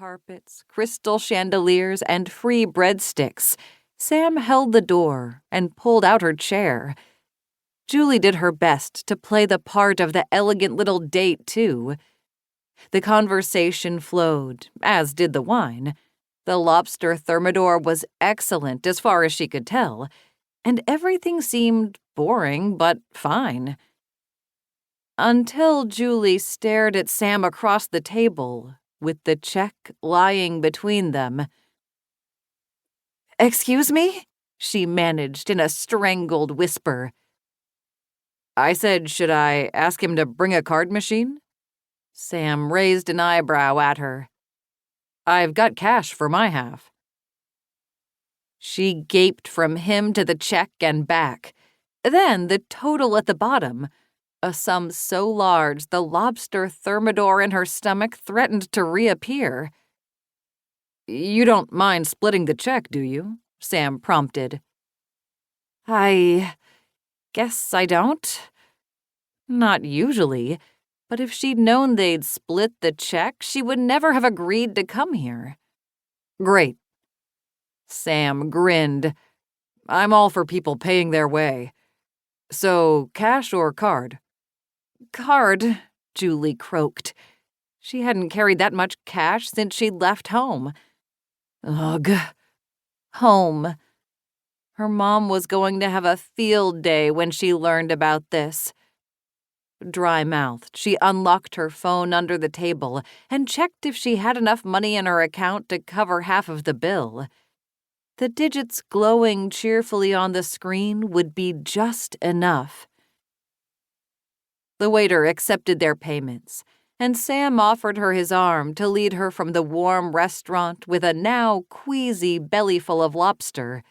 carpets, crystal chandeliers, and free breadsticks, Sam held the door and pulled out her chair. Julie did her best to play the part of the elegant little date, too. The conversation flowed, as did the wine. The lobster thermidor was excellent as far as she could tell, and everything seemed boring but fine. Until Julie stared at Sam across the table, with the check lying between them. "Excuse me?" she managed in a strangled whisper. "I said, should I ask him to bring a card machine?" Sam raised an eyebrow at her. "I've got cash for my half." She gaped from him to the check and back. Then the total at the bottom, a sum so large the lobster thermidor in her stomach threatened to reappear. "You don't mind splitting the check, do you?" Sam prompted. "I guess I don't. Not usually, but if she'd known they'd split the check, she would never have agreed to come here." "Great." Sam grinned. "I'm all for people paying their way. So, cash or card?" "Card," Julie croaked. She hadn't carried that much cash since she'd left home. Ugh. Home. Her mom was going to have a field day when she learned about this. Dry-mouthed, she unlocked her phone under the table and checked if she had enough money in her account to cover half of the bill. The digits glowing cheerfully on the screen would be just enough. The waiter accepted their payments, and Sam offered her his arm to lead her from the warm restaurant with a now queasy bellyful of lobster.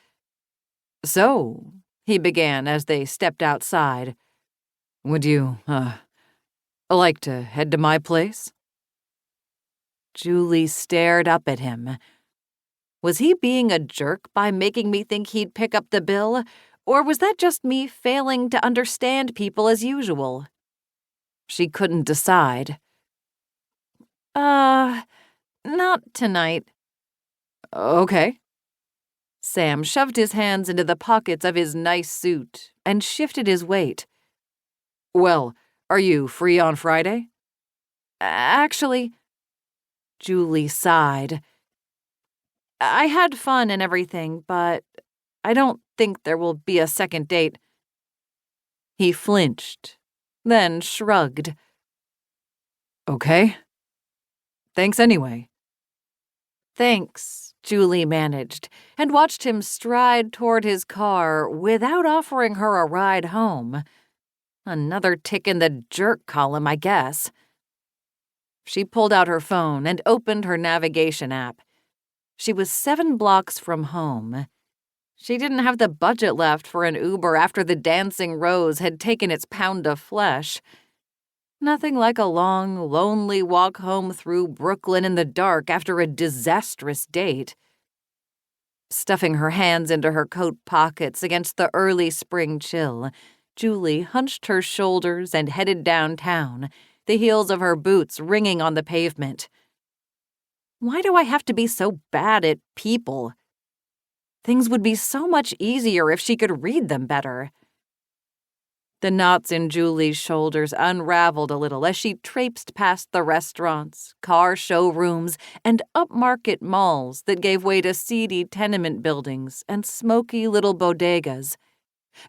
"So," he began as they stepped outside, "would you, like to head to my place?" Julie stared up at him. Was he being a jerk by making me think he'd pick up the bill, or was that just me failing to understand people as usual? She couldn't decide. Not tonight." "Okay." Sam shoved his hands into the pockets of his nice suit and shifted his weight. "Well, are you free on Friday?" "Actually," Julie sighed, "I had fun and everything, but I don't think there will be a second date." He flinched, then shrugged. "Okay. Thanks anyway." "Thanks," Julie managed, and watched him stride toward his car without offering her a ride home. Another tick in the jerk column, I guess. She pulled out her phone and opened her navigation app. She was 7 blocks from home. She didn't have the budget left for an Uber after the dancing rose had taken its pound of flesh. Nothing like a long, lonely walk home through Brooklyn in the dark after a disastrous date. Stuffing her hands into her coat pockets against the early spring chill, Julie hunched her shoulders and headed downtown, the heels of her boots ringing on the pavement. Why do I have to be so bad at people? Things would be so much easier if she could read them better. The knots in Julie's shoulders unraveled a little as she traipsed past the restaurants, car showrooms, and upmarket malls that gave way to seedy tenement buildings and smoky little bodegas.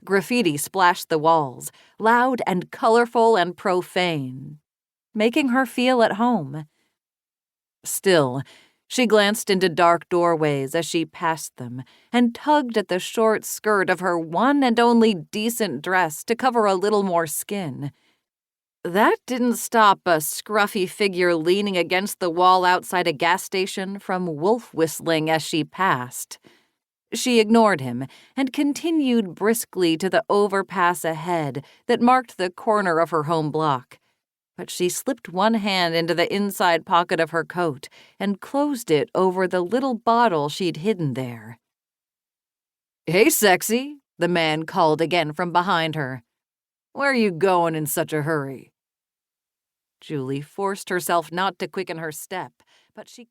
Graffiti splashed the walls, loud and colorful and profane, making her feel at home. Still, she glanced into dark doorways as she passed them and tugged at the short skirt of her one and only decent dress to cover a little more skin. That didn't stop a scruffy figure leaning against the wall outside a gas station from wolf whistling as she passed. She ignored him and continued briskly to the overpass ahead that marked the corner of her home block. But she slipped one hand into the inside pocket of her coat and closed it over the little bottle she'd hidden there. "Hey, sexy," the man called again from behind her. "Where are you going in such a hurry?" Julie forced herself not to quicken her step, but she